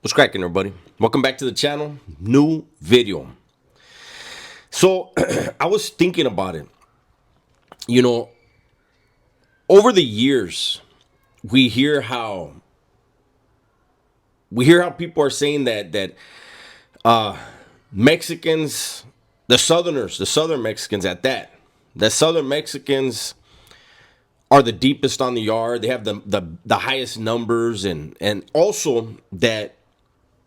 What's cracking, everybody? Welcome back to the channel. New video. So I was thinking about it. You know, over the years, we hear how people are saying that Mexicans, the southern Mexicans at that, the southern Mexicans are the deepest on the yard. They have the highest numbers, and also that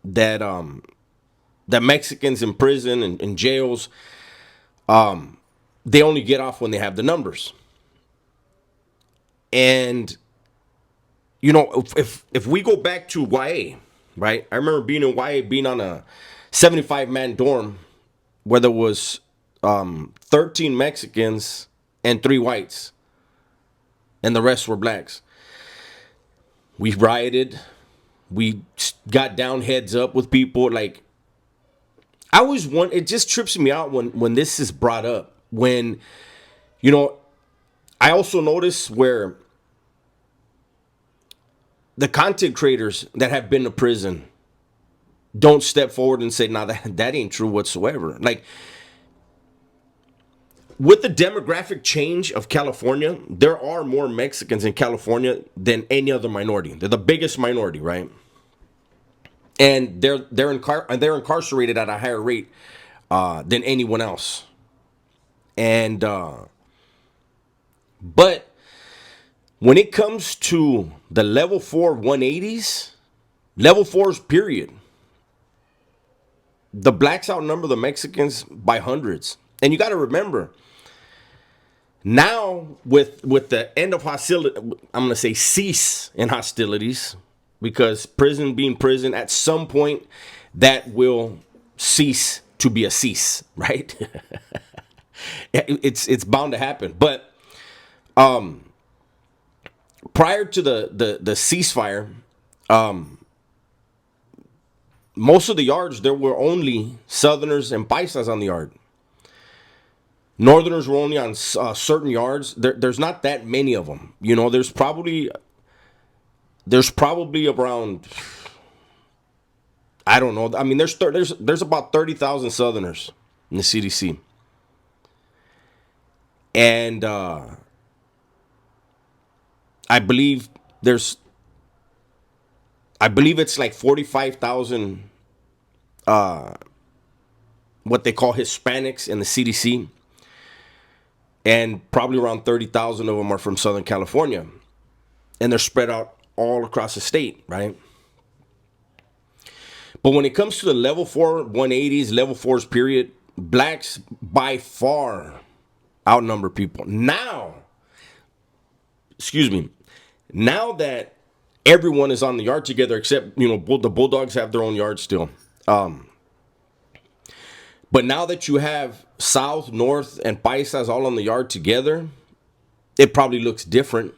that Mexicans in prison and in jails, they only get off when they have the numbers. And if we go back to YA, right? I remember being in YA, being on a 75-man dorm where there was 13 Mexicans and 3 whites, and the rest were blacks. We rioted. We got down heads up with people. Like, I always want, it just trips me out when this is brought up. When, I also notice where the content creators that have been to prison don't step forward and say, nah, that ain't true whatsoever. Like, with the demographic change of California, there are more Mexicans in California than any other minority. They're the biggest minority, right? And they're incarcerated at a higher rate than anyone else. And but when it comes to the level 4 180s, level 4s period, the blacks outnumber the Mexicans by hundreds. And you got to remember, now with the end of hostility, I'm going to say cease in hostilities, because prison being prison, at some point that will cease to be a cease, right? It's bound to happen. But prior to the ceasefire, most of the yards, there were only Southerners and Paisas on the yard. Northerners were only on certain yards. There's not that many of them. There's probably around, I don't know. I mean, there's about 30,000 Southerners in the CDC, and I believe it's like 45,000 what they call Hispanics in the CDC, and probably around 30,000 of them are from Southern California, and they're spread out all across the state, right? But when it comes to the level 4 180s, level 4s period, blacks by far outnumber people. Now that everyone is on the yard together, except, the Bulldogs have their own yard still. But now that you have South, North, and Paisas all on the yard together, it probably looks different.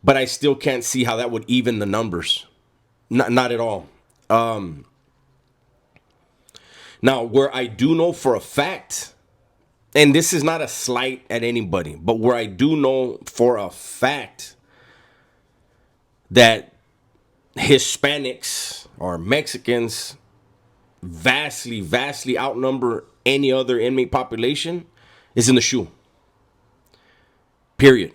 But I still can't see how that would even the numbers. Not at all. Now, where I do know for a fact, and this is not a slight at anybody, but where I do know for a fact that Hispanics or Mexicans vastly outnumber any other inmate population is in the SHU. Period.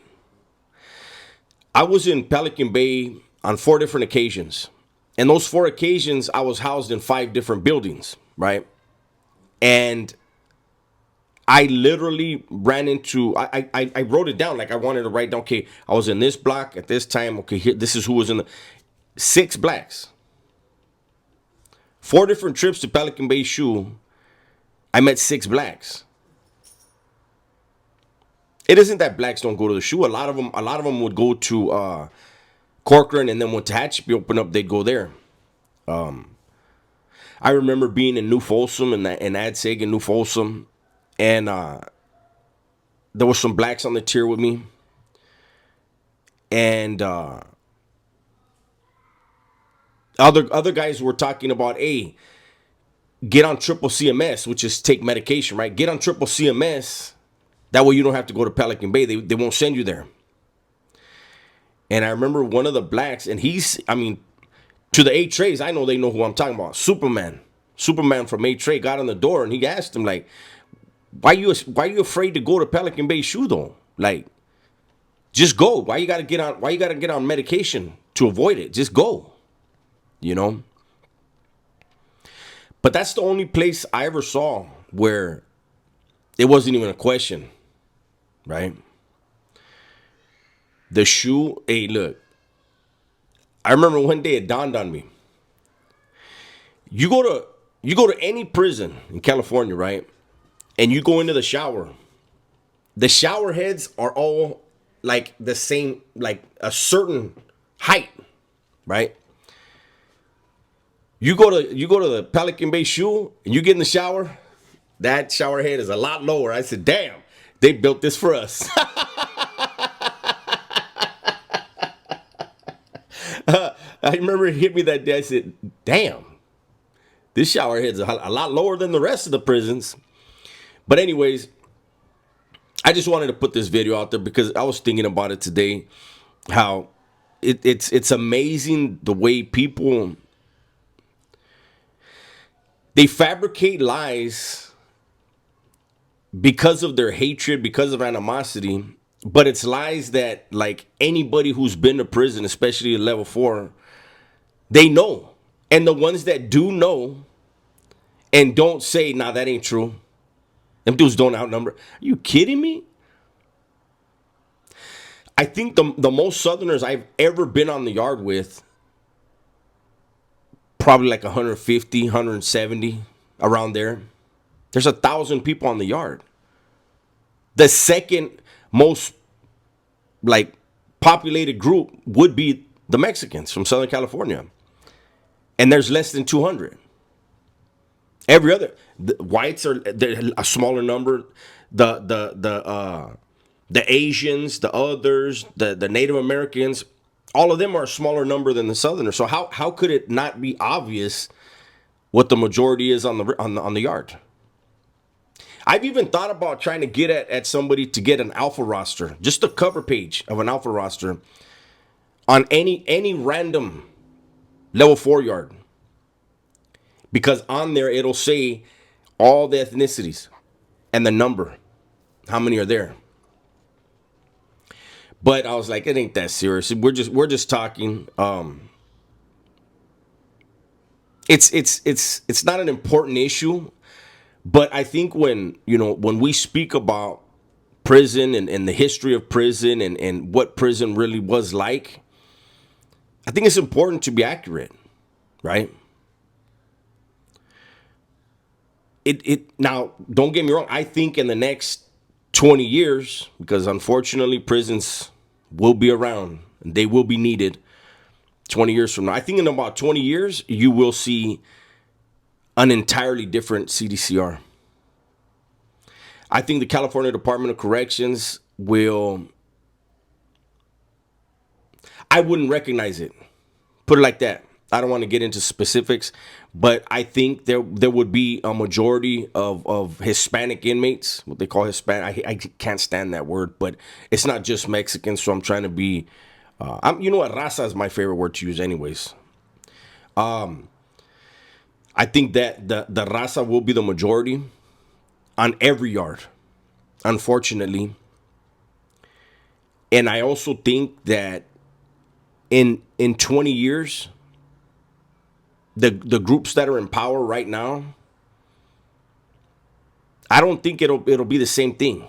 I was in Pelican Bay on 4 different occasions. And those 4 occasions, I was housed in 5 different buildings, right? And I literally ran into, I wrote it down, like I wanted to write down, okay, I was in this block at this time. Okay, here, this is who was in the 6 blacks. 4 different trips to Pelican Bay SHU, I met 6 blacks. It isn't that blacks don't go to the SHU. A lot of them would go to Corcoran, and then when Tehachapi opened up, they'd go there. I remember being in New Folsom and AdSeg in New Folsom, and there were some blacks on the tier with me, and other guys were talking about, hey, get on triple CMS, which is take medication, right? Get on triple CMS. That way you don't have to go to Pelican Bay. They won't send you there. And I remember one of the blacks, and To the A trays, I know they know who I'm talking about. Superman from A Tray got on the door and he asked him like, why you afraid to go to Pelican Bay Shoe though? Like, just go. Why you gotta get on medication to avoid it? Just go. You know? But that's the only place I ever saw where it wasn't even a question, right? The shoe, hey, look. I remember one day it dawned on me. You go to any prison in California, right? And you go into the shower. The shower heads are all like the same, like a certain height, right? You go to the Pelican Bay Shoe and you get in the shower, that shower head is a lot lower. I said, damn, they built this for us. I remember it hit me that day. I said, damn, this shower head's a lot lower than the rest of the prisons. But anyways, I just wanted to put this video out there because I was thinking about it today, how it's amazing the way people, they fabricate lies because of their hatred, because of animosity, but it's lies that like anybody who's been to prison, especially at level 4, they know. And the ones that do know and don't say, nah, that ain't true. Them dudes don't outnumber. Are you kidding me? I think the most Southerners I've ever been on the yard with, probably like 150, 170, around there. There's 1,000 people on the yard. The second most like populated group would be the Mexicans from Southern California. And there's less than 200. Every other, the whites are a smaller number. The Asians, the others, the Native Americans, all of them are a smaller number than the Southerners. So how could it not be obvious what the majority is on the yard? I've even thought about trying to get at somebody to get an alpha roster, just the cover page of an alpha roster on any random level 4 yard. Because on there it'll say all the ethnicities and the number, how many are there. But I was like, it ain't that serious. We're just talking. It's not an important issue, but I think when we speak about prison and the history of prison and what prison really was like, I think it's important to be accurate, right? Now, don't get me wrong. I think in the next 20 years, because unfortunately prisons will be around and they will be needed 20 years from now. I think in about 20 years, you will see an entirely different CDCR. I think the California Department of Corrections I wouldn't recognize it. Put it like that. I don't want to get into specifics, but I think there would be a majority of Hispanic inmates, what they call Hispanic. I can't stand that word, but it's not just Mexicans, so I'm trying to be, you know what, raza is my favorite word to use anyways. I think that the raza will be the majority on every yard, unfortunately. And I also think that in 20 years, the groups that are in power right now, I don't think it'll be the same thing.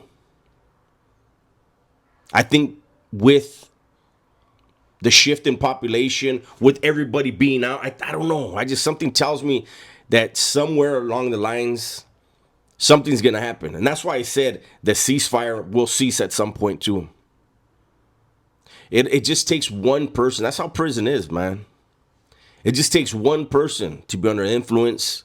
I think with the shift in population, with everybody being out, I don't know. Something tells me that somewhere along the lines, something's gonna happen. And that's why I said the ceasefire will cease at some point too. It just takes one person. That's how prison is, man. It just takes one person to be under influence,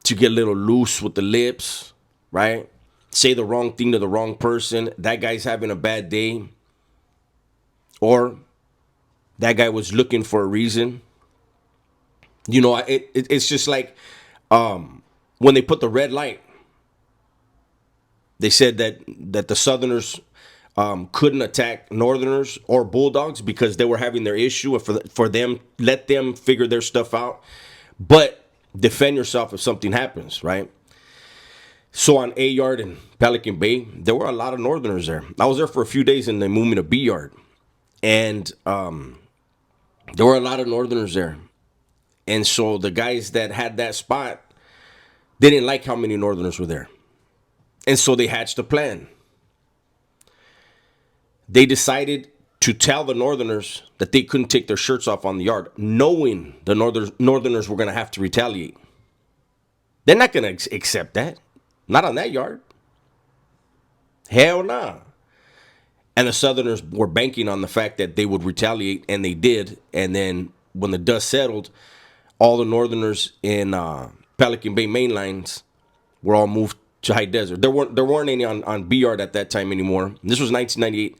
to get a little loose with the lips, right? Say the wrong thing to the wrong person. That guy's having a bad day. Or that guy was looking for a reason. It's just like when they put the red light. They said that the Southerners couldn't attack Northerners or Bulldogs because they were having their issue, and for them, let them figure their stuff out. But defend yourself if something happens, right? So on A Yard in Pelican Bay, there were a lot of Northerners there. I was there for a few days and they moved me to B Yard. And there were a lot of Northerners there. And so the guys that had that spot, they didn't like how many Northerners were there. And so they hatched a plan. They decided to tell the Northerners that they couldn't take their shirts off on the yard, knowing the Northerners were going to have to retaliate. They're not going to accept that. Not on that yard. Hell nah. And the Southerners were banking on the fact that they would retaliate, and they did. And then when the dust settled, all the Northerners in Pelican Bay main lines were all moved to High Desert. There weren't any on B Yard at that time anymore. This was 1998.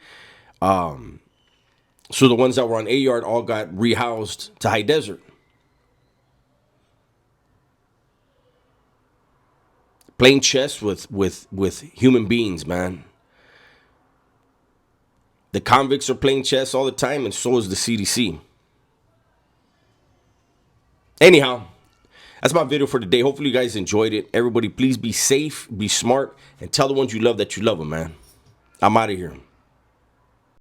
So the ones that were on A Yard all got rehoused to High Desert. Playing chess with human beings, man. The convicts are playing chess all the time, and so is the CDC. Anyhow, that's my video for today. Hopefully you guys enjoyed it. Everybody, please be safe, be smart, and tell the ones you love that you love them, man. I'm out of here.